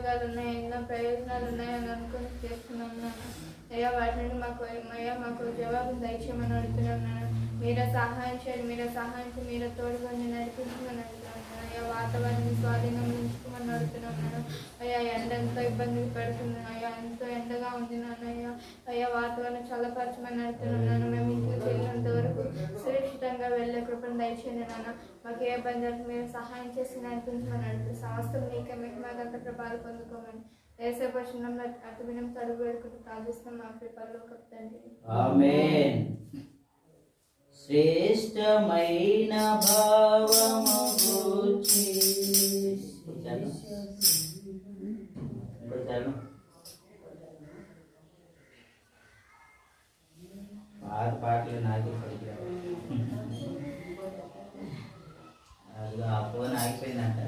మార్గాలు ఉన్నాయి, ఎన్నో ప్రయోజనాలు ఉన్నాయని అనుకుని చేస్తున్నాం నాన్న. అయ్యా వాటి నుండి మాకు జవాబు దయచేయమని అడుగుతున్నాను. మీరే సహాయం చేయండి, మీరే తోడుగా నడిపించమని అడుగుతున్నాను. అయ్యా వాతావరణాన్ని స్వాధీనం ఉంచుకోమని అడుగుతున్నాను. అయ్యా ఎండ ఎంతో ఇబ్బంది పెడుతుంది, అయ్యా ఎంతో ఎండగా ఉంది నాన్న. అయ్యా వాతావరణం చల్లపరచమని అడుగుతున్నాను. మేము ఇంటికి చేరినంత వరకు సురక్షితంగా వెళ్ళే కృపను దయచేయండి నాన్న. మాకు ఏ పని మీరు సహాయం చేసి నడిపించమని అడుగుతున్నాను. సమస్తం నీకే మహిమగంత ప్రభావాలు పొందుకోమని యేసుపక్షంలో అతి వినం తడుగు వేడుకుంటూ ప్రార్థిస్తున్నాం మా పరలోకపు తండ్రి. ఆమేన్. శ్రేష్టమైన భావము గూర్చి పాటలు నాకు అది ఆ ఫోన్ ఆగిపోయిందంట.